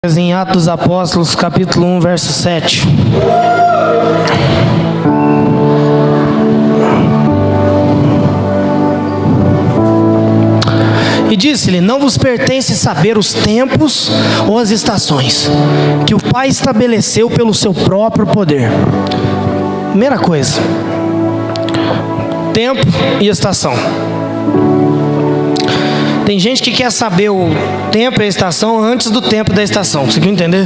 Em Atos dos Apóstolos, capítulo 1, verso 7. E disse-lhe: não vos pertence saber os tempos ou as estações que o Pai estabeleceu pelo seu próprio poder. Primeira coisa, tempo e estação. Tem gente que quer saber o tempo e a estação antes do tempo da estação. Conseguiu entender?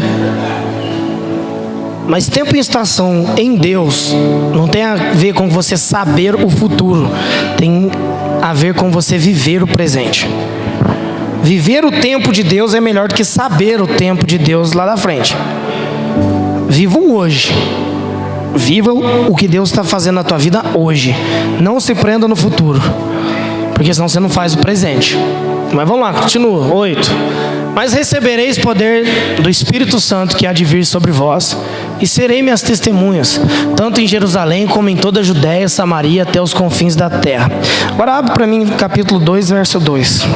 Mas tempo e estação em Deus não tem a ver com você saber o futuro. Tem a ver com você viver o presente. Viver o tempo de Deus é melhor do que saber o tempo de Deus lá da frente. Viva o hoje. Viva o que Deus está fazendo na tua vida hoje. Não se prenda no futuro, porque senão você não faz o presente. Mas vamos lá, continua, 8. Mas recebereis poder do Espírito Santo que há de vir sobre vós, e serei minhas testemunhas, tanto em Jerusalém como em toda a Judéia, Samaria, até os confins da terra. Agora abre para mim capítulo 2, verso 2.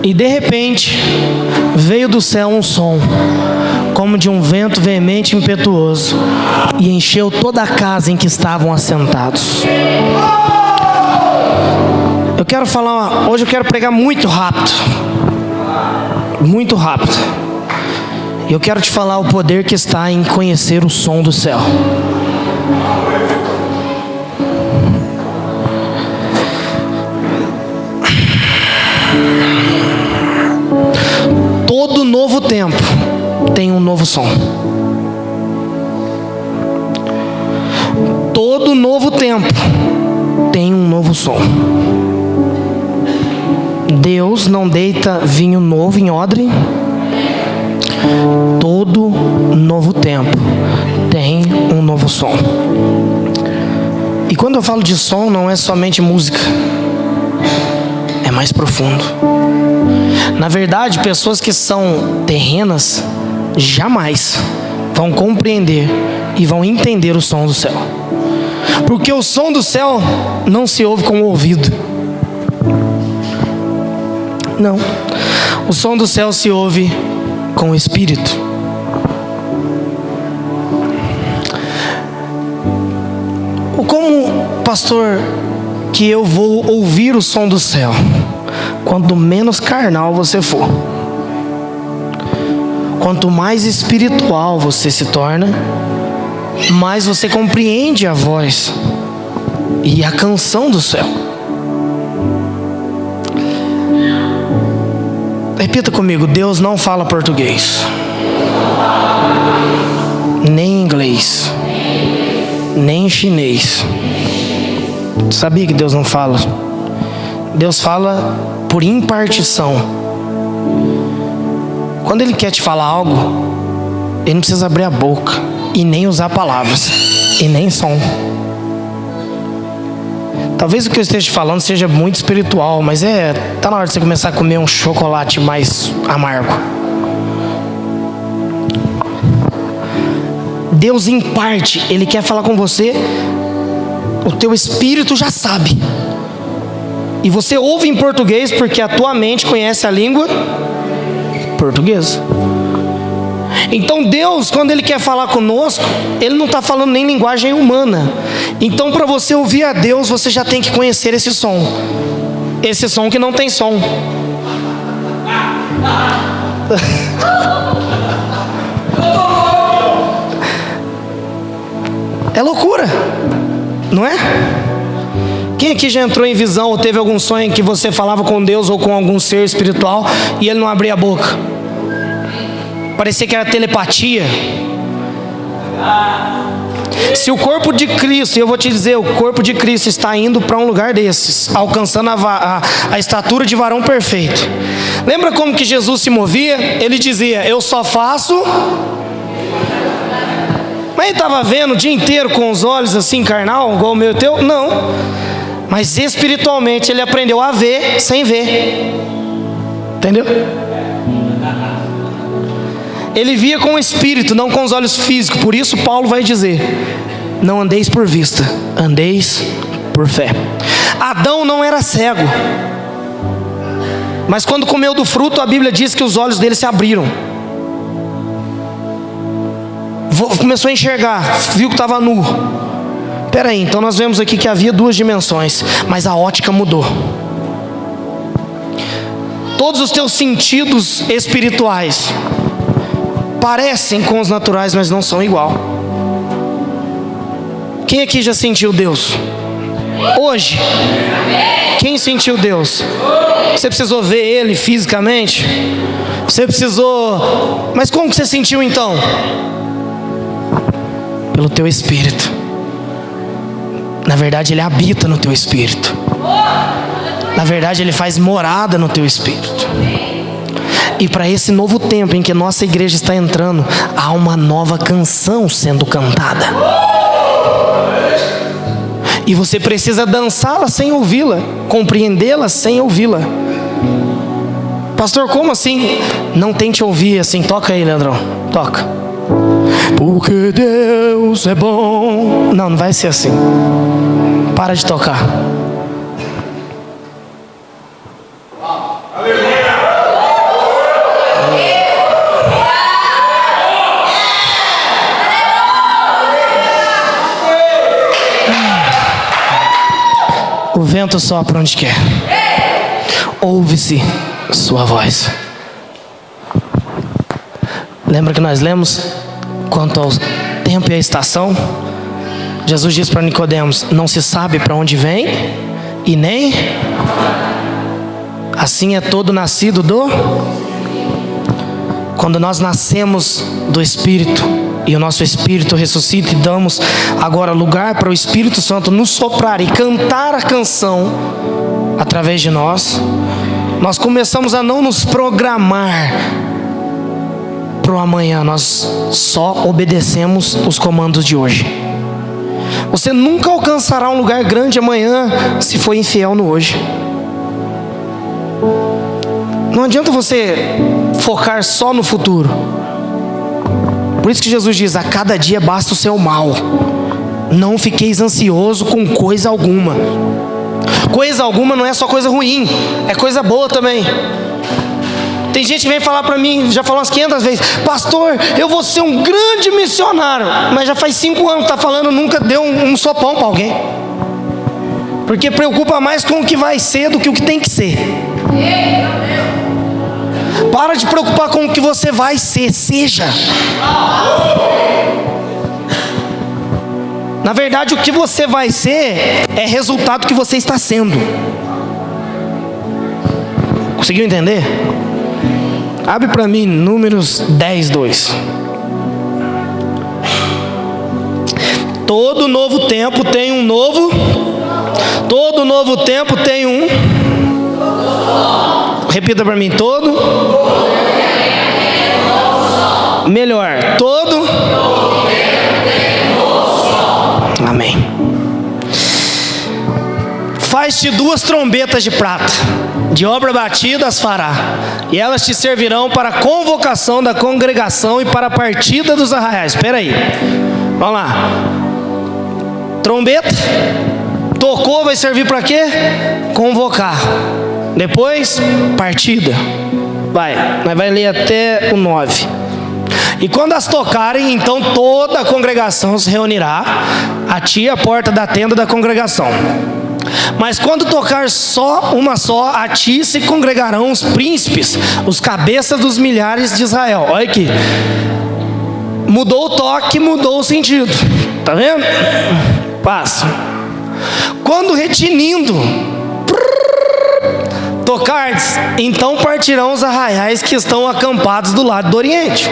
E de repente veio do céu um som, como de um vento veemente e impetuoso, e encheu toda a casa em que estavam assentados. Eu quero falar, hoje eu quero pregar muito rápido. Muito rápido. E eu quero te falar o poder que está em conhecer o som do céu. Todo novo tempo tem um novo som. Todo novo tempo tem um novo som. Deus não deita vinho novo em odre. Todo novo tempo tem um novo som. E quando eu falo de som, não é somente música. É mais profundo. Na verdade, pessoas que são terrenas jamais vão compreender e vão entender o som do céu. Porque o som do céu não se ouve com o ouvido. Não. O som do céu se ouve com o Espírito. Como, pastor, que eu vou ouvir o som do céu? Quanto menos carnal você for. Quanto mais espiritual você se torna, mais você compreende a voz e a canção do céu. Repita comigo: Deus não fala português, nem inglês, nem chinês. Sabia que Deus não fala? Deus fala por impartição. Quando Ele quer te falar algo, Ele não precisa abrir a boca e nem usar palavras e nem som. Talvez o que eu esteja falando seja muito espiritual, mas tá na hora de você começar a comer um chocolate mais amargo. Deus imparte, Ele quer falar com você, o teu espírito já sabe. E você ouve em português porque a tua mente conhece a língua portuguesa. Então Deus, quando Ele quer falar conosco, Ele não está falando nem linguagem humana. Então, para você ouvir a Deus, você já tem que conhecer esse som. Esse som que não tem som. É loucura, não é? Quem aqui já entrou em visão ou teve algum sonho em que você falava com Deus ou com algum ser espiritual e ele não abria a boca? Parecia que era telepatia. Se o corpo de Cristo, eu vou te dizer, o corpo de Cristo está indo para um lugar desses, alcançando a estatura de varão perfeito. Lembra como que Jesus se movia? Ele dizia: eu só faço. Mas ele estava vendo o dia inteiro com os olhos assim carnal, igual o meu e o teu? Não. Mas espiritualmente ele aprendeu a ver sem ver. Entendeu? Ele via com o espírito, não com os olhos físicos. Por isso Paulo vai dizer: não andeis por vista, andeis por fé. Adão não era cego. Mas quando comeu do fruto, a Bíblia diz que os olhos dele se abriram. Começou a enxergar, viu que estava nu. Peraí, então nós vemos aqui que havia duas dimensões, mas a ótica mudou. Todos os teus sentidos espirituais parecem com os naturais, mas não são igual. Quem aqui já sentiu Deus? Hoje? Quem sentiu Deus? Você precisou ver Ele fisicamente? Você precisou... Mas como que você sentiu então? Pelo teu espírito. Na verdade, Ele habita no teu espírito. Na verdade, Ele faz morada no teu espírito. E para esse novo tempo em que nossa igreja está entrando, há uma nova canção sendo cantada. E você precisa dançá-la sem ouvi-la, compreendê-la sem ouvi-la. Pastor, como assim? Não tente ouvir assim. Toca aí, Leandrão. Toca. Porque Deus é bom. Não, não vai ser assim. Para de tocar. O vento sopra onde quer. Ouve-se sua voz. Lembra que nós lemos quanto ao tempo e a estação? Jesus disse para Nicodemos: não se sabe para onde vem e nem... Assim é todo nascido do... Quando nós nascemos do Espírito e o nosso Espírito ressuscita e damos agora lugar para o Espírito Santo nos soprar e cantar a canção através de nós, nós começamos a não nos programar para o amanhã, nós só obedecemos os comandos de hoje. Você nunca alcançará um lugar grande amanhã se for infiel no hoje. Não adianta você focar só no futuro. Por isso que Jesus diz: a cada dia basta o seu mal. Não fiqueis ansioso com coisa alguma. Coisa alguma não é só coisa ruim, é coisa boa também. Tem gente que vem falar para mim, já falou umas 500 vezes: pastor, eu vou ser um grande missionário. Mas já faz 5 anos que está falando, nunca deu um sopão para alguém. Porque preocupa mais com o que vai ser do que o que tem que ser. Para de preocupar com o que você vai ser, seja. Na verdade, o que você vai ser é resultado do que você está sendo. Conseguiu entender? Abre para mim Números 10:2. Todo novo tempo tem um novo. Todo novo tempo tem um. Repita para mim: todo. Melhor, todo. Amém. Faz-te 2 trombetas de prata, de obra batida as fará, e elas te servirão para a convocação da congregação e para a partida dos arraiais. Espera aí, vamos lá. Trombeta, tocou, vai servir para quê? Convocar. Depois, partida. Mas vai ler até o 9. E quando as tocarem, então toda a congregação se reunirá a ti à porta da tenda da congregação. Mas quando tocar uma só, a ti se congregarão os príncipes, os cabeças dos milhares de Israel. Olha aqui. Mudou o toque, mudou o sentido. Tá vendo? Passa. Quando retinindo tocardes, então partirão os arraiais que estão acampados do lado do oriente.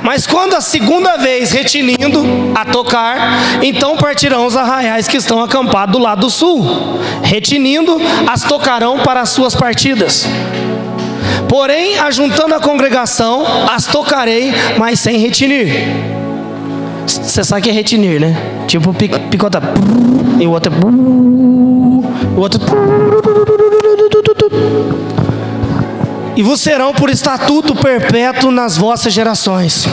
Mas quando a segunda vez retinindo a tocar, então partirão os arraiais que estão acampados do lado do sul. Retinindo, as tocarão para as suas partidas. Porém, ajuntando a congregação, as tocarei, mas sem retinir. Você sabe que é retinir, né? Tipo picota. E o outro. O outro. E vos serão por estatuto perpétuo nas vossas gerações.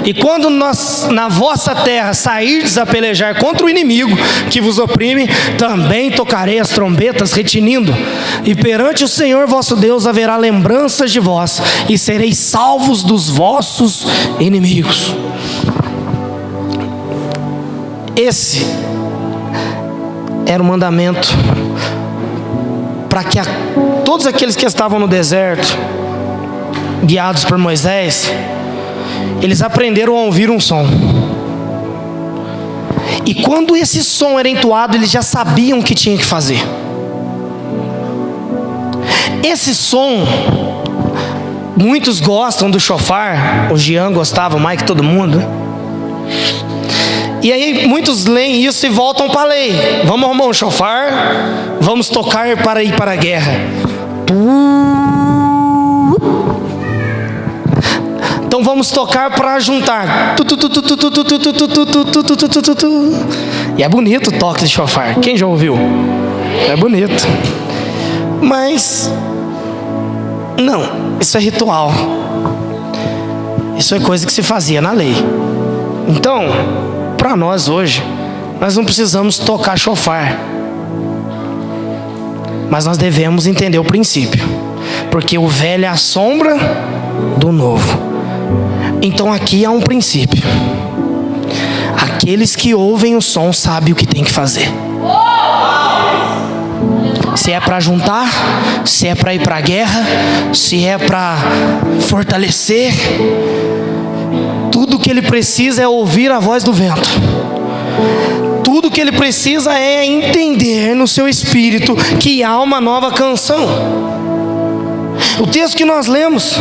E quando nós, na vossa terra, sairdes a pelejar contra o inimigo que vos oprime, também tocarei as trombetas retinindo, e perante o Senhor vosso Deus haverá lembranças de vós, e sereis salvos dos vossos inimigos. Esse era o mandamento para que todos aqueles que estavam no deserto, guiados por Moisés, eles aprenderam a ouvir um som. E quando esse som era entoado, eles já sabiam o que tinham que fazer. Esse som, muitos gostam do shofar, o Jean gostava mais que todo mundo. E aí muitos leem isso e voltam para a lei. Vamos arrumar um shofar, vamos tocar para ir para a guerra. Então vamos tocar para juntar. E é bonito o toque de shofar. Quem já ouviu? É bonito. Mas não, isso é ritual. Isso é coisa que se fazia na lei. Então, para nós hoje, nós não precisamos tocar shofar, mas nós devemos entender o princípio, porque o velho é a sombra do novo. Então aqui há um princípio: aqueles que ouvem o som sabem o que tem que fazer. Se é para juntar, se é para ir para a guerra, se é para fortalecer, tudo que ele precisa é ouvir a voz do vento. Tudo que ele precisa é entender no seu espírito que há uma nova canção. O texto que nós lemos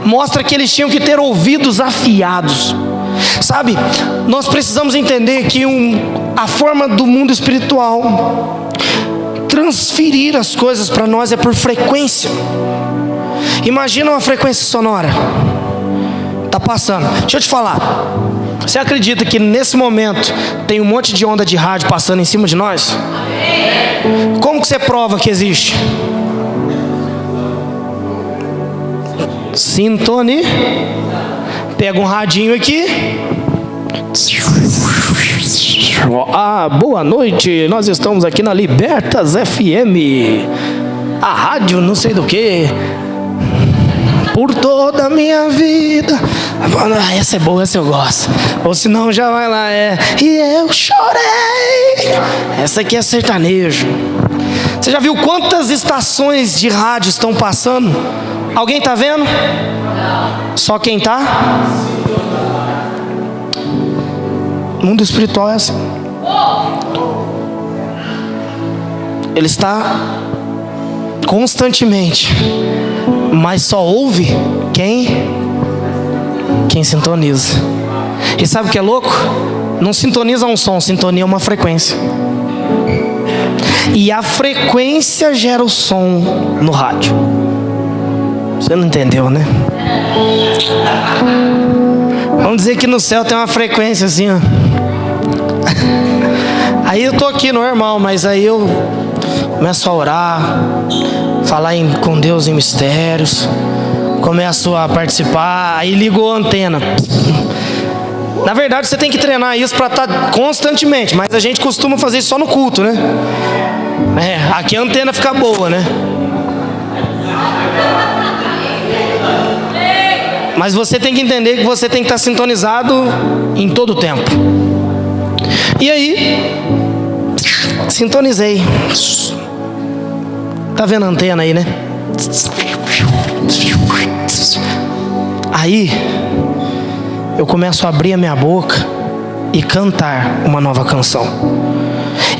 mostra que eles tinham que ter ouvidos afiados. Sabe, nós precisamos entender que a forma do mundo espiritual transferir as coisas para nós é por frequência. Imagina uma frequência sonora. Está passando. Deixa eu te falar. Você acredita que nesse momento tem um monte de onda de rádio passando em cima de nós? Como que você prova que existe? Sintonia. Pega um radinho aqui. Boa noite. Nós estamos aqui na Libertas FM. A rádio não sei do que. Por toda a minha vida. Essa é boa, essa eu gosto. Ou senão já vai lá, e eu chorei. Essa aqui é sertanejo. Você já viu quantas estações de rádio estão passando? Alguém está vendo? Só quem está? O mundo espiritual é assim. Ele está constantemente, mas só ouve quem sintoniza. E sabe o que é louco? Não sintoniza um som, sintonia uma frequência. E a frequência gera o som no rádio. Você não entendeu, né? Vamos dizer que no céu tem uma frequência assim, ó. Aí eu tô aqui normal, mas aí eu começo a orar, falar com Deus em mistérios, começo a participar, aí ligo a antena. Na verdade você tem que treinar isso para estar constantemente, mas a gente costuma fazer isso só no culto, né? Aqui a antena fica boa, né? Mas você tem que entender que você tem que estar sintonizado em todo o tempo. E aí, sintonizei. Tá vendo a antena aí, né? Aí, eu começo a abrir a minha boca e cantar uma nova canção.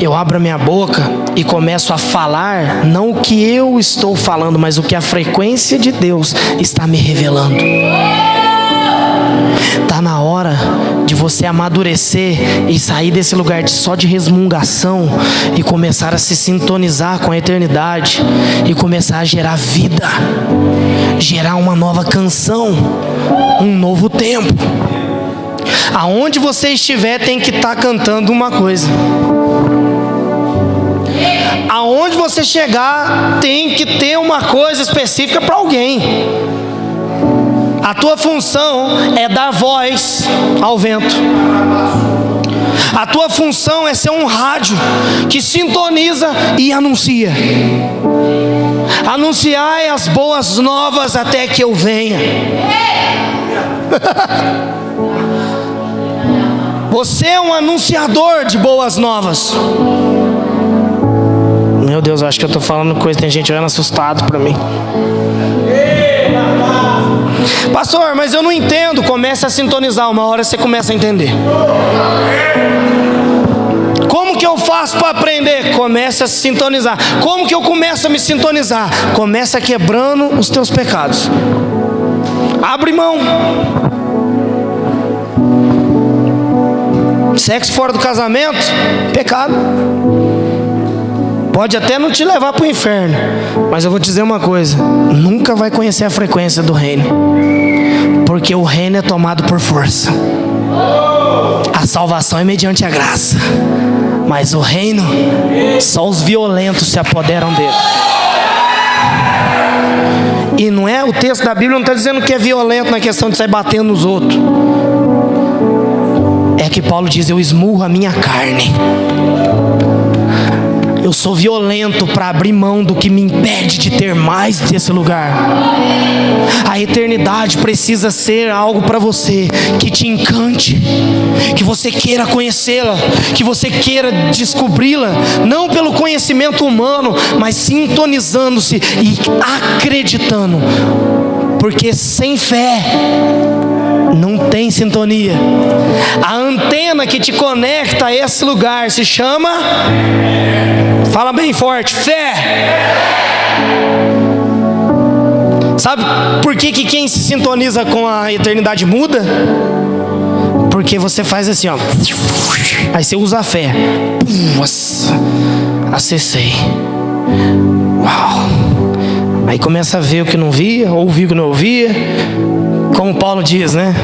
Eu abro a minha boca e começo a falar, não o que eu estou falando, mas o que a frequência de Deus está me revelando. Está na hora de você amadurecer e sair desse lugar só de resmungação e começar a se sintonizar com a eternidade e começar a gerar vida, gerar uma nova canção, um novo tempo. Aonde você estiver tem que estar cantando uma coisa. Aonde você chegar tem que ter uma coisa específica para alguém. A tua função é dar voz ao vento. A tua função é ser um rádio que sintoniza e anuncia. Anunciai as boas novas até que eu venha. Você é um anunciador de boas novas. Meu Deus, eu acho que eu estou falando coisa, tem gente olhando assustado para mim. Pastor, mas eu não entendo. Comece a sintonizar, uma hora você começa a entender. Como que eu faço para aprender? Comece a se sintonizar. Como que eu começo a me sintonizar? Começa quebrando os teus pecados. Abre mão. Sexo fora do casamento, pecado. Pode até não te levar para o inferno, mas eu vou te dizer uma coisa: nunca vai conhecer a frequência do reino, porque o reino é tomado por força. A salvação é mediante a graça, mas o reino, só os violentos se apoderam dele. E não é, o texto da Bíblia não está dizendo que é violento na questão de sair batendo nos outros. É que Paulo diz: eu esmurro a minha carne. Eu sou violento para abrir mão do que me impede de ter mais desse lugar. A eternidade precisa ser algo para você que te encante, que você queira conhecê-la, que você queira descobri-la, não pelo conhecimento humano, mas sintonizando-se e acreditando, porque sem fé não tem sintonia. A antena que te conecta a esse lugar se chama, fala bem forte, fé. Sabe por que quem se sintoniza com a eternidade muda? Porque você faz assim, ó. Aí você usa a fé. Nossa, acessei. Uau. Aí começa a ver o que não via, ouvir o que não ouvia. Como Paulo diz, né?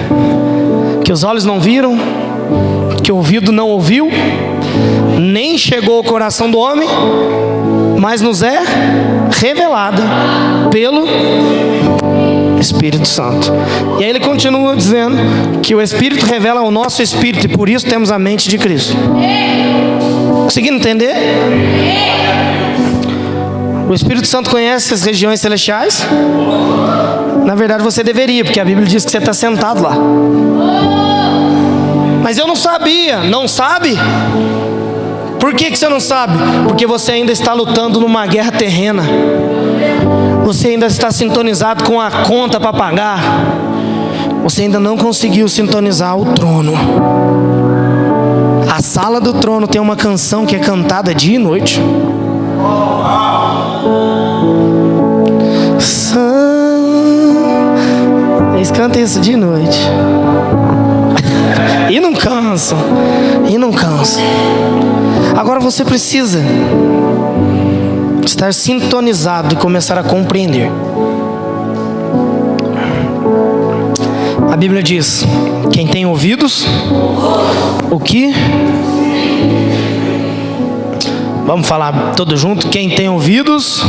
Que os olhos não viram, que o ouvido não ouviu, nem chegou ao coração do homem, mas nos é revelada pelo Espírito Santo. E aí ele continua dizendo que o Espírito revela o nosso espírito, e por isso temos a mente de Cristo. Conseguindo entender? O Espírito Santo conhece as regiões celestiais? Na verdade você deveria, porque a Bíblia diz que você está sentado lá. Mas eu não sabia. Não sabe? Por que você não sabe? Porque você ainda está lutando numa guerra terrena. Você ainda está sintonizado com a conta para pagar. Você ainda não conseguiu sintonizar o trono. A sala do trono tem uma canção que é cantada dia e noite. Eles cantam isso de noite. E não cansam. E não cansam. Agora você precisa estar sintonizado e começar a compreender. A Bíblia diz: quem tem ouvidos, o que? Vamos falar todo junto? Quem tem ouvidos,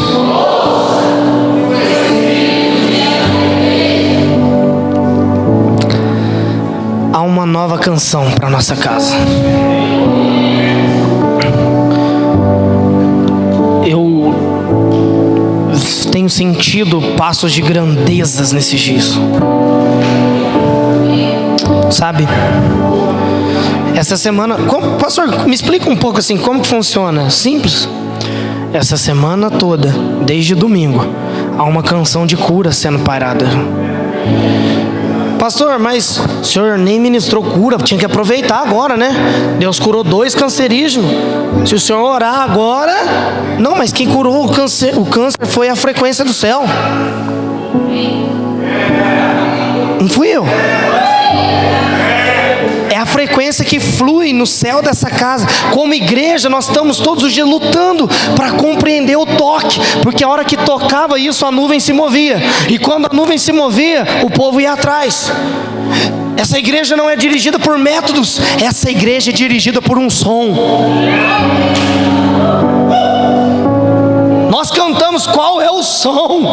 há uma nova canção para nossa casa. Eu tenho sentido passos de grandezas nesses dias. Sabe? Essa semana, pastor, me explica um pouco assim, como que funciona? Simples. Essa semana toda, desde domingo, há uma canção de cura sendo parada. Pastor, mas o senhor nem ministrou cura, tinha que aproveitar agora, né? Deus curou 2 cancerígenos. Se o senhor orar agora... Não, mas quem curou o câncer foi a frequência do céu. Não fui eu. É a frequência que flui no céu dessa casa. Como igreja, nós estamos todos os dias lutando para compreender o toque, porque a hora que tocava isso, a nuvem se movia, e quando a nuvem se movia, o povo ia atrás. Essa igreja não é dirigida por métodos, essa igreja é dirigida por um som. Nós cantamos qual é o som,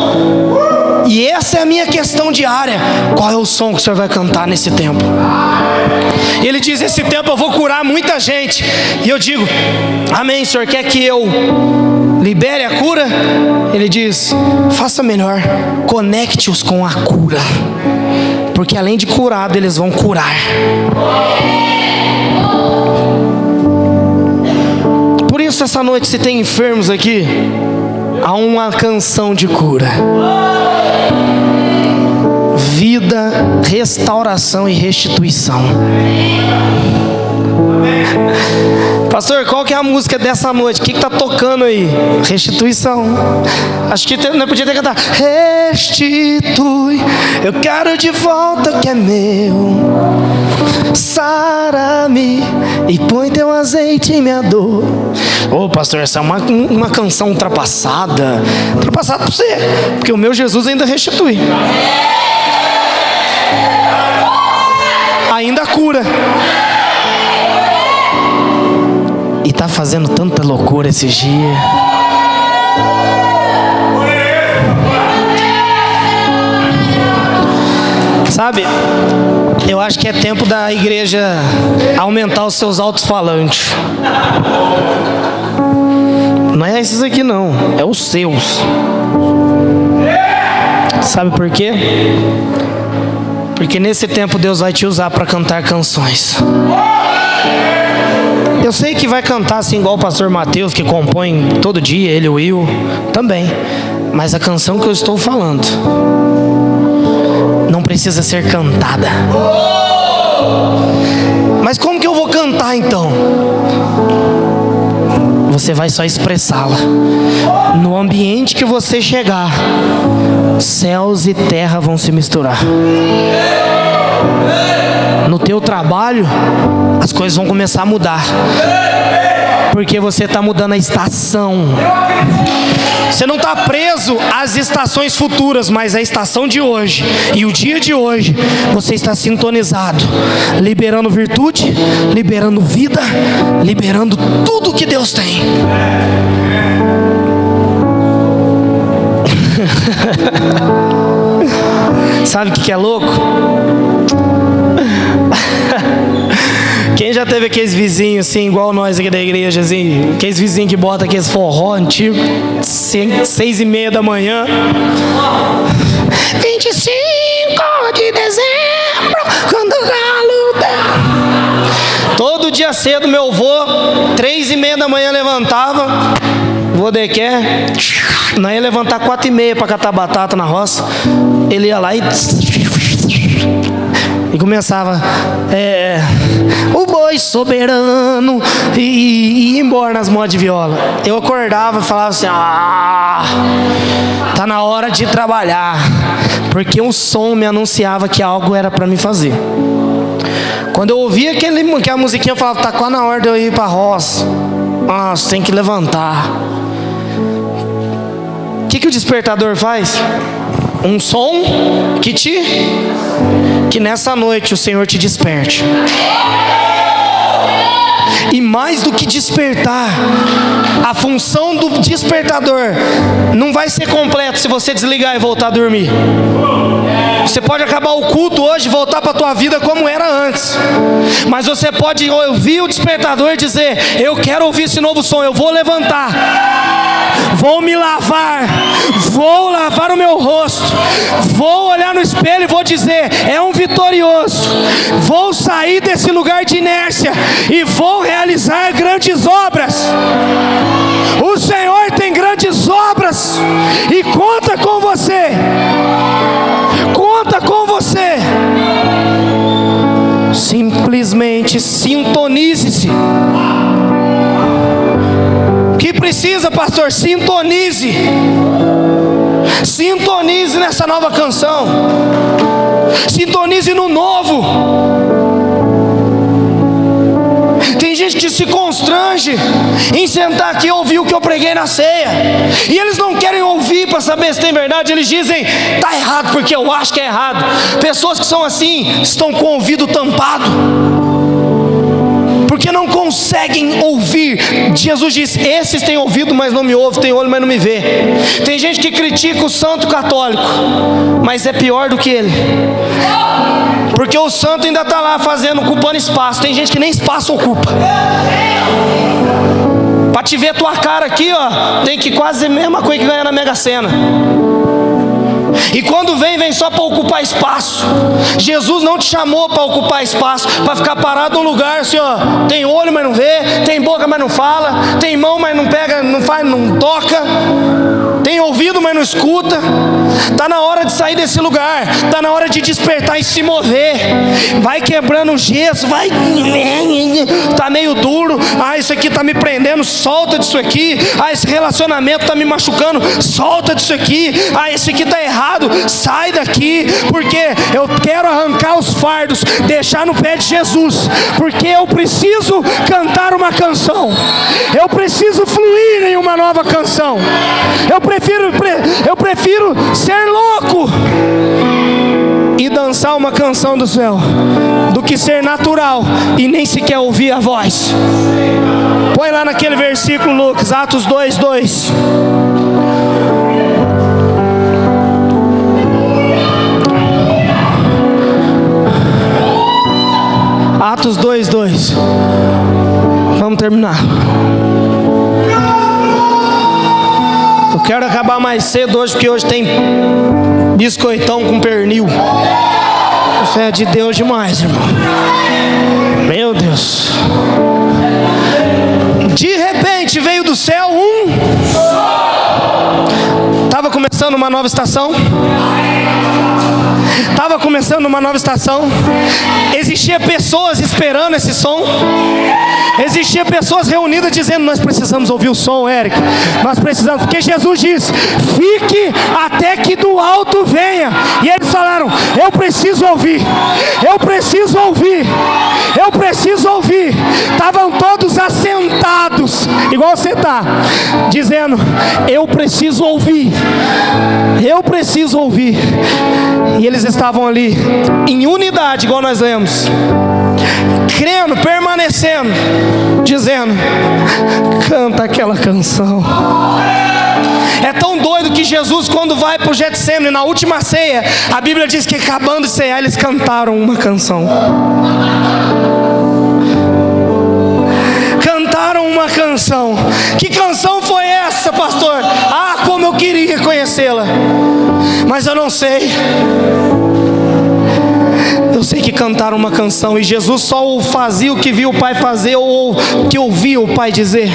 E essa é a minha questão diária. Qual é o som que o Senhor vai cantar nesse tempo? E Ele diz: esse tempo eu vou curar muita gente. E eu digo: amém, Senhor, quer que eu libere a cura? Ele diz: faça melhor, conecte-os com a cura, porque além de curado, eles vão curar. Por isso, essa noite, se tem enfermos aqui, há uma canção de cura, vida, restauração e restituição. Pastor, qual que é a música dessa noite? O que está tocando aí? Restituição. Acho que não podia ter cantado: restitui, eu quero de volta o que é meu. Sara-me e põe teu azeite em minha dor. Ô pastor, essa é uma canção ultrapassada. Ultrapassada para você, porque o meu Jesus ainda restitui, ainda cura. E tá fazendo tanta loucura esses dias. Sabe, eu acho que é tempo da igreja aumentar os seus alto-falantes. Não é esses aqui não, é os seus. Sabe por quê? Porque nesse tempo Deus vai te usar para cantar canções. Eu sei que vai cantar assim igual o pastor Mateus, que compõe todo dia, ele e o Will também. Mas a canção que eu estou falando não precisa ser cantada. Mas como que eu vou cantar então? Você vai só expressá-la. No ambiente que você chegar, céus e terra vão se misturar. No teu trabalho, as coisas vão começar a mudar, porque você está mudando a estação. Você não está preso às estações futuras, mas à estação de hoje. E o dia de hoje, você está sintonizado, liberando virtude, liberando vida, liberando tudo que Deus tem. Sabe o que é louco? Quem já teve aqueles vizinhos assim, igual nós aqui da igreja, assim, aqueles vizinhos que botam aqueles forró antigo, 6:30 da manhã, 25 de dezembro, quando o galo dá. Todo dia cedo meu avô, 3:30 da manhã levantava, vô de quer, não ia levantar 4:30 para catar batata na roça. Ele ia lá e começava o boi soberano e ia embora nas modas de viola. Eu acordava e falava assim: tá na hora de trabalhar, porque um som me anunciava que algo era para me fazer. Quando eu ouvia aquela musiquinha, eu falava: tá quase na hora de eu ir para a roça. Nossa, tem que levantar. O que o despertador faz? Um som que nessa noite o Senhor te desperte. E mais do que despertar, a função do despertador não vai ser completa se você desligar e voltar a dormir. Você pode acabar o culto hoje e voltar para a tua vida como era antes, mas você pode ouvir o despertador e dizer: eu quero ouvir esse novo som, eu vou levantar, vou me lavar, vou lavar o meu rosto, vou olhar no espelho e vou dizer: é um vitorioso. Vou sair desse lugar de inércia e vou realizar grandes obras. O Senhor tem grandes obras e conta com você. Conta com você. Simplesmente sintonize-se. O que precisa, pastor? Sintonize. Sintonize nessa nova canção. Sintonize no novo. Tem gente que se constrange em sentar aqui e ouvir o que eu preguei na ceia, e eles não querem ouvir para saber se tem verdade. Eles dizem: está errado porque eu acho que é errado. Pessoas que são assim estão com o ouvido tampado. porque não conseguem ouvir. Jesus disse: esses têm ouvido, mas não me ouvem, têm olho, mas não me vê. Tem gente que critica o santo católico, mas é pior do que ele, porque o santo ainda está lá fazendo, ocupando espaço. Tem gente que nem espaço ocupa. Para te ver tua cara aqui, ó, tem que quase a mesma coisa que ganhar na Mega Sena. E quando vem só para ocupar espaço. Jesus não te chamou para ocupar espaço, para ficar parado num lugar assim, ó. Tem olho, mas não vê. Tem boca, mas não fala. Tem mão, mas não pega, não faz, não toca. Tem ouvido, mas não escuta. Está na hora de sair desse lugar. Está na hora de despertar e se mover. Vai quebrando o gesso, vai. Está meio duro. Ah, isso aqui está me prendendo. Solta disso aqui. Ah, esse relacionamento está me machucando. Solta disso aqui. Ah, esse aqui está errado. Sai daqui. Porque eu quero arrancar os fardos, deixar no pé de Jesus. Porque eu preciso cantar uma canção. Eu preciso fluir em uma nova canção. Eu prefiro ser louco e dançar uma canção do céu do que ser natural e nem sequer ouvir a voz. Põe lá naquele versículo, Lucas, Atos 2:2. Atos 2:2. Vamos terminar. Eu quero acabar mais cedo hoje, porque hoje tem biscoitão com pernil. Isso é de Deus demais, irmão. Meu Deus. De repente veio do céu Estava começando uma nova estação. Estava começando uma nova estação. Existia pessoas esperando esse som. Existia pessoas reunidas dizendo: nós precisamos ouvir o som, Eric. Nós precisamos, porque Jesus disse: fique até que do alto venha. E eles falaram: eu preciso ouvir. Eu preciso ouvir. Eu preciso ouvir. Estavam todos assentados, igual você está, dizendo: eu preciso ouvir. Eu preciso ouvir. E eles estavam ali em unidade, igual nós lemos, crendo, permanecendo, dizendo: canta aquela canção. É tão doido que Jesus, quando vai para o Getsemane, na última ceia, a Bíblia diz que acabando de cear, eles cantaram uma canção. Cantaram uma canção. Que canção foi essa, pastor? Ah, como eu queria conhecê-la, mas eu não sei. Eu sei que cantaram uma canção, e Jesus só fazia o que viu o Pai fazer, ou o que ouvia o Pai dizer.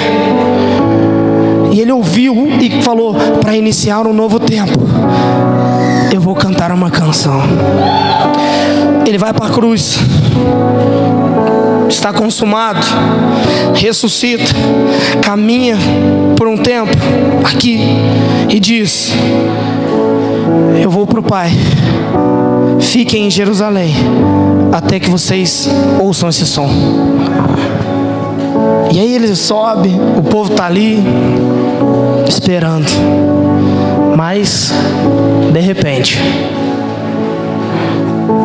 E ele ouviu e falou: para iniciar um novo tempo, eu vou cantar uma canção. Ele vai para a cruz, está consumado, ressuscita, caminha por um tempo aqui e diz: eu vou para o Pai, fiquem em Jerusalém até que vocês ouçam esse som. E aí ele sobe, o povo está ali esperando. Mas de repente,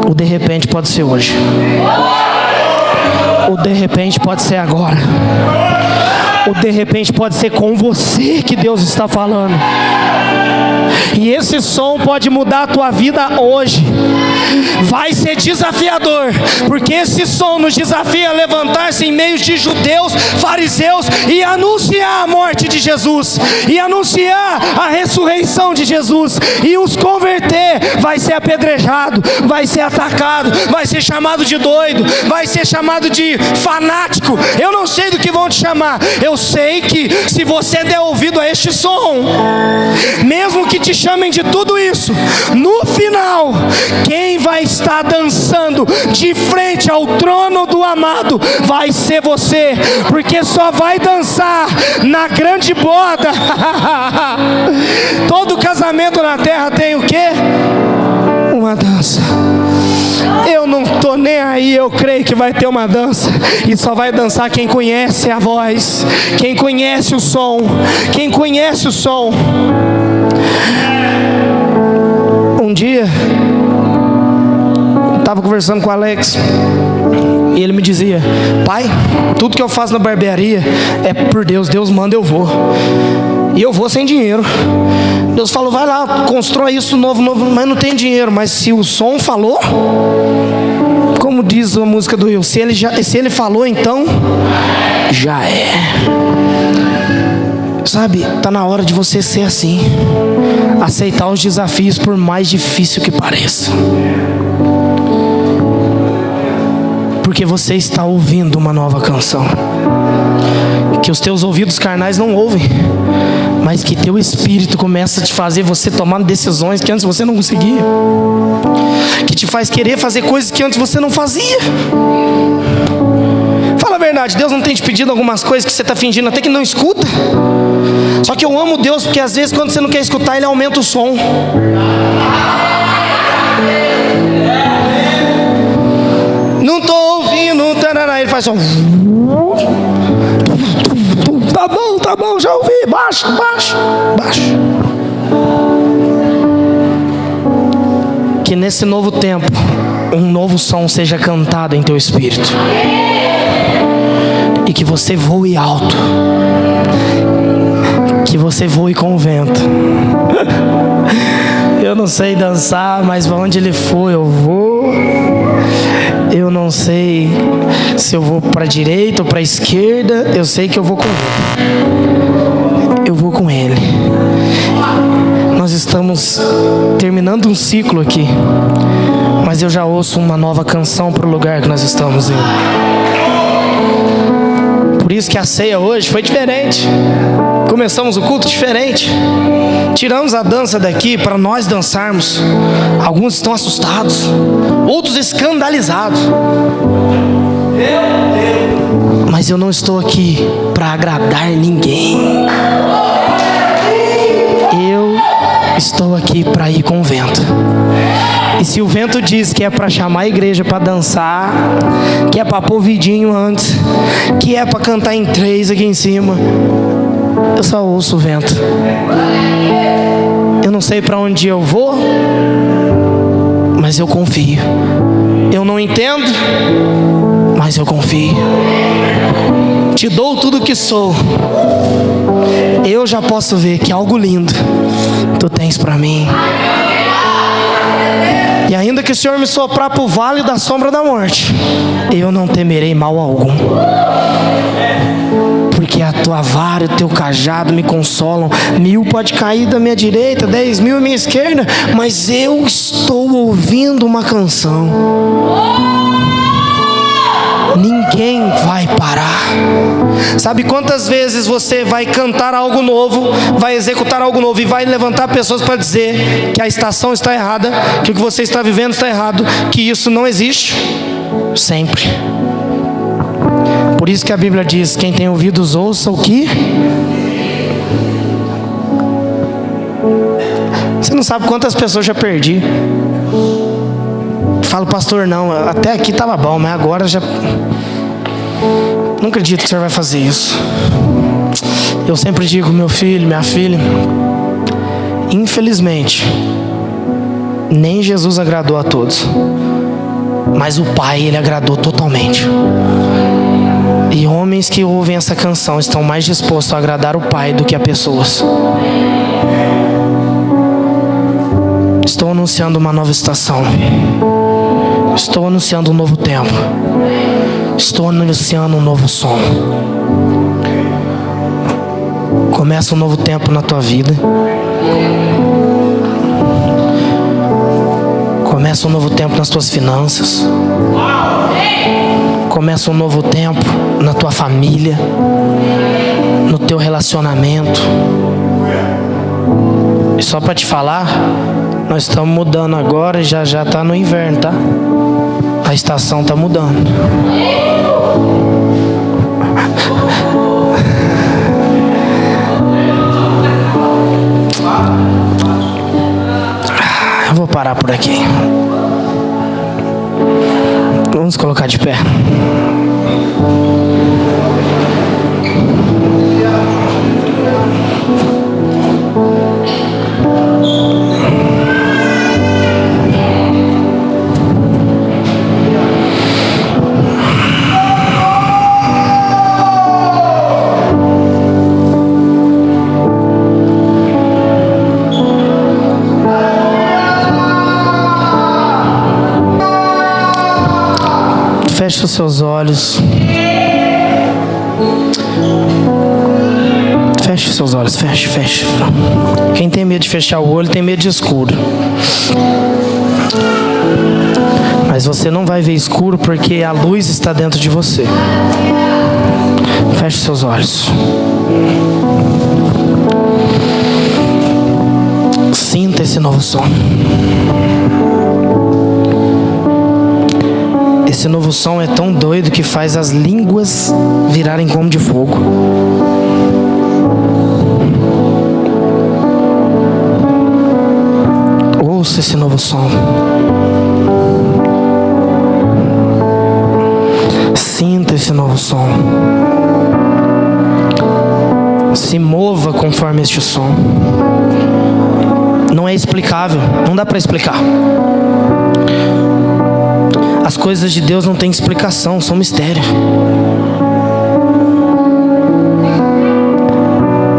o de repente pode ser hoje. O de repente pode ser agora. O de repente pode ser com você que Deus está falando. E esse som pode mudar a tua vida hoje. Vai ser desafiador, porque esse som nos desafia a levantar-se em meio de judeus, fariseus, e anunciar a morte de Jesus, e anunciar a ressurreição de Jesus, e os converter. Vai ser apedrejado, vai ser atacado, vai ser chamado de doido, vai ser chamado de fanático. Eu não sei do que vão te chamar. Eu sei que se você der ouvido a este som, mesmo que te chamem de tudo isso, no final, quem vai estar dançando de frente ao trono do amado vai ser você, porque só vai dançar na grande boda. Todo casamento na terra tem o quê? Uma dança. Eu não estou nem aí, eu creio que vai ter uma dança. E só vai dançar quem conhece a voz, quem conhece o som, quem conhece o som. Um dia estava conversando com o Alex, E ele me dizia: pai, tudo que eu faço na barbearia é por Deus. Deus manda, eu vou. E eu vou sem dinheiro. Deus falou: vai lá, constrói isso novo, mas não tem dinheiro. Mas se o som falou, como diz a música do Will, se ele falou, então já é. Sabe, está na hora de você ser assim. Aceitar os desafios por mais difícil que pareça. Porque você está ouvindo uma nova canção. Que os teus ouvidos carnais não ouvem, mas que teu espírito começa a te fazer você tomar decisões que antes você não conseguia. Que te faz querer fazer coisas que antes você não fazia. Fala a verdade, Deus não tem te pedido algumas coisas que você está fingindo até que não escuta? Só que eu amo Deus porque às vezes quando você não quer escutar, Ele aumenta o som. Não estou ouvindo, tarará. Ele faz só. Tá bom, já ouvi. Baixa. Que nesse novo tempo, um novo som seja cantado em teu espírito. E que você voe alto. Que você voe com o vento. Eu não sei dançar, mas para onde ele for eu vou. Eu não sei se eu vou para a direita ou para a esquerda. Eu sei que eu vou com ele. Eu vou com ele. Nós estamos terminando um ciclo aqui, mas eu já ouço uma nova canção para o lugar que nós estamos indo. Por isso que a ceia hoje foi diferente. Começamos o culto diferente. Tiramos a dança daqui para nós dançarmos. Alguns estão assustados, outros escandalizados. Mas eu não estou aqui para agradar ninguém. Eu estou aqui para ir com o vento. E se o vento diz que é para chamar a igreja para dançar, que é para pôr vidinho antes, que é para cantar em 3 aqui em cima, eu só ouço o vento. Eu não sei para onde eu vou, mas eu confio. Eu não entendo, mas eu confio. Te dou tudo o que sou. Eu já posso ver que algo lindo tu tens para mim. E ainda que o Senhor me soprar para o vale da sombra da morte, eu não temerei mal algum. Porque a tua vara e o teu cajado me consolam. 1000 pode cair da minha direita, 10.000 à minha esquerda, mas eu estou ouvindo uma canção. Ninguém vai parar. Sabe quantas vezes você vai cantar algo novo, vai executar algo novo e vai levantar pessoas para dizer que a estação está errada, que o que você está vivendo está errado, que isso não existe? Sempre. Por isso que a Bíblia diz: quem tem ouvidos ouça o que? Você não sabe quantas pessoas já perdi. Falo: pastor, não, até aqui estava bom, mas agora já... Não acredito que o senhor vai fazer isso. Eu sempre digo: meu filho, minha filha, infelizmente, nem Jesus agradou a todos, mas o Pai, Ele agradou totalmente. E homens que ouvem essa canção estão mais dispostos a agradar o Pai do que a pessoas. Estou anunciando uma nova estação. Estou anunciando um novo tempo. Estou anunciando um novo som. Começa um novo tempo na tua vida. Começa um novo tempo nas tuas finanças. Começa um novo tempo na tua família, no teu relacionamento. E só para te falar, nós estamos mudando agora e já está no inverno, tá? A estação está mudando. Eu vou parar por aqui. Vamos colocar de pé. Feche os seus olhos. Feche os seus olhos, feche. Quem tem medo de fechar o olho tem medo de escuro. Mas você não vai ver escuro porque a luz está dentro de você. Feche seus olhos. Sinta esse novo som. Esse novo som é tão doido que faz as línguas virarem como de fogo. Ouça esse novo som. Sinta esse novo som. Se mova conforme este som. Não é explicável, não dá para explicar. As coisas de Deus não têm explicação, são mistério.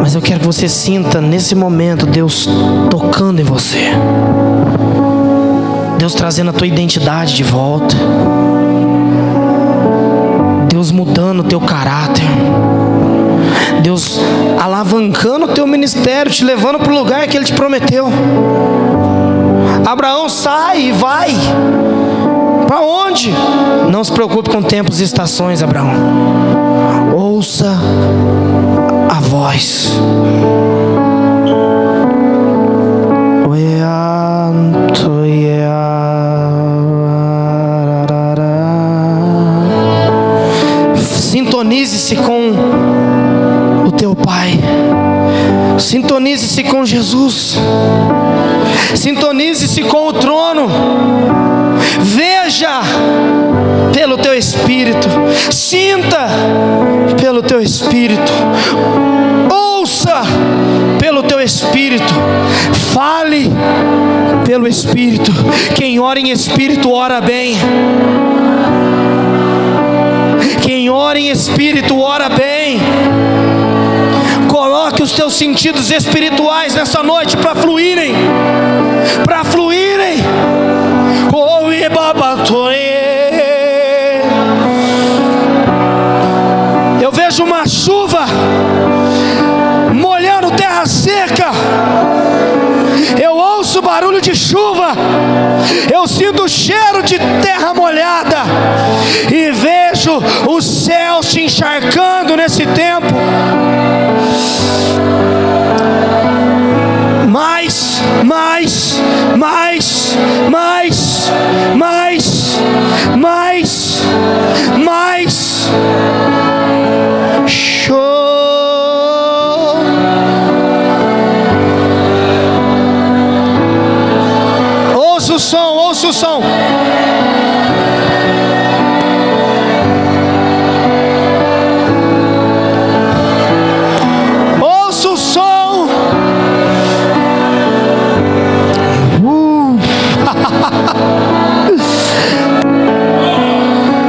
Mas eu quero que você sinta nesse momento Deus tocando em você. Deus trazendo a tua identidade de volta. Deus mudando o teu caráter. Deus alavancando o teu ministério, te levando para o lugar que Ele te prometeu. Abraão, sai e vai. Para onde? Não se preocupe com tempos e estações, Abraão. Ouça a voz. Sintonize-se com o teu Pai. Sintonize-se com Jesus. Sintonize-se com o trono. Veja pelo teu espírito. Sinta pelo teu espírito. Ouça pelo teu espírito. Fale pelo espírito. Quem ora em espírito ora bem. Quem ora em espírito ora bem. Coloque os teus sentidos espirituais nessa noite para fluírem. Para fluírem. Oh, eu vejo uma chuva molhando terra seca. Eu ouço o barulho de chuva. Eu sinto o cheiro de terra molhada. E vejo o céu se encharcando nesse tempo. Mais. Show. Ouça o som.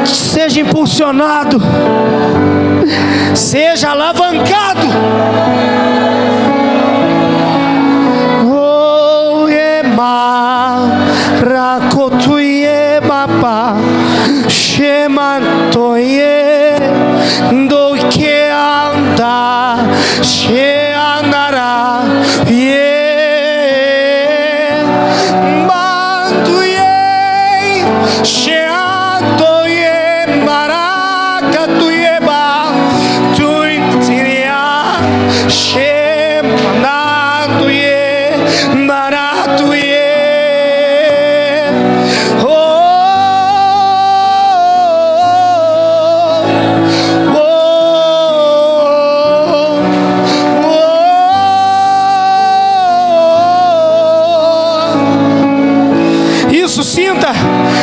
Seja impulsionado, seja alavancado. Oh, rakotuye baba, shemantoye, do que anda, she andará, manduye, she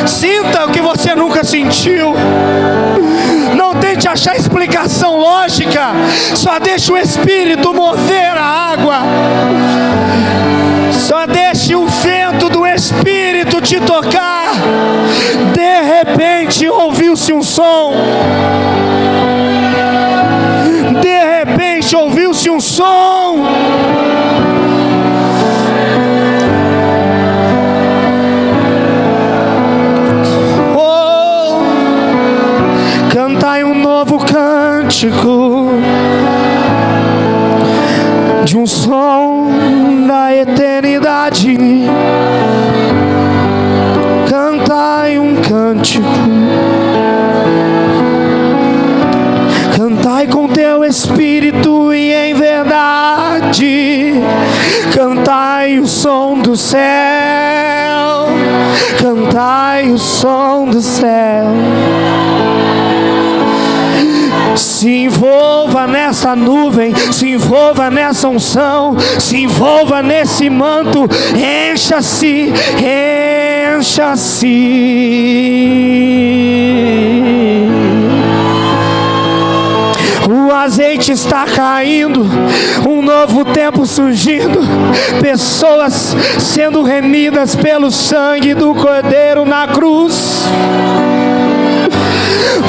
sinta o que você nunca sentiu. Não tente achar explicação lógica. Só deixe o Espírito mover a água. Só deixe o vento do Espírito te tocar. De repente ouviu-se um som. De repente ouviu-se um som. de um som da eternidade. Cantai um cântico, cantai com teu espírito e em verdade. Cantai o som do céu, cantai o som do céu. Se envolva nessa nuvem, se envolva nessa unção, se envolva nesse manto. Encha-se, encha-se. O azeite está caindo, um novo tempo surgindo, pessoas sendo remidas pelo sangue do Cordeiro na cruz.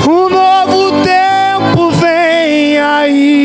Um novo tempo vem aí.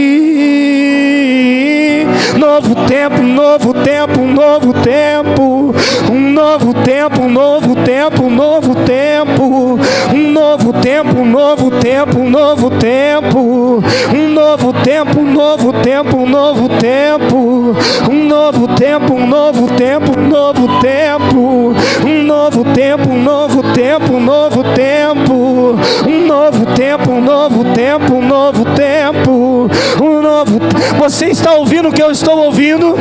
Novo tempo, novo tempo, novo tempo. Um novo tempo, novo tempo, novo tempo. Um novo tempo, novo tempo, novo tempo. Um novo tempo, novo tempo, novo tempo. Um novo tempo, novo tempo, novo tempo. Um novo tempo, novo tempo, novo tempo. Um novo tempo, novo tempo, novo tempo. Um novo. Você está ouvindo o que eu estou ouvindo?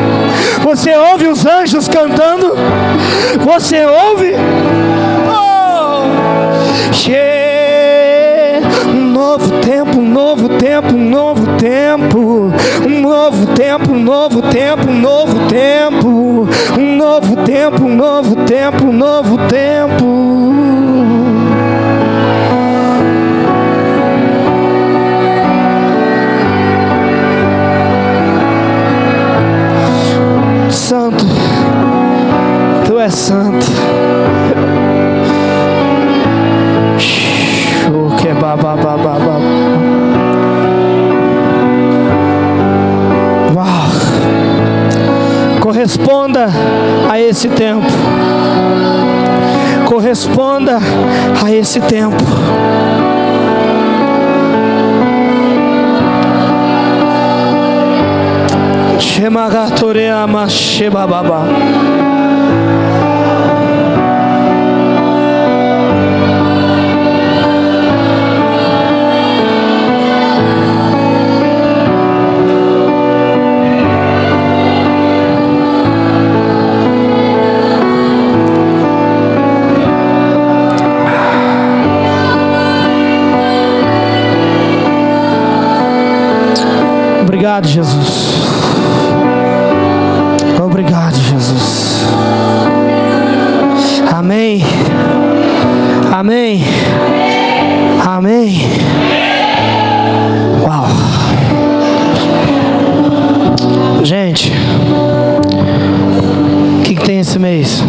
Você ouve os anjos cantando? Você ouve? Oh! Um novo tempo, um novo tempo, um novo tempo. Um novo tempo, um novo tempo, um novo tempo. Um novo tempo, um novo tempo, um novo tempo. Santo, Tu és santo. Uau. Corresponda a esse tempo. Corresponda a esse tempo. Shemagatoreama Shebababa. Obrigado, Jesus. Obrigado, Jesus. Amém. Amém. Amém. Uau. Gente, o que tem esse mês?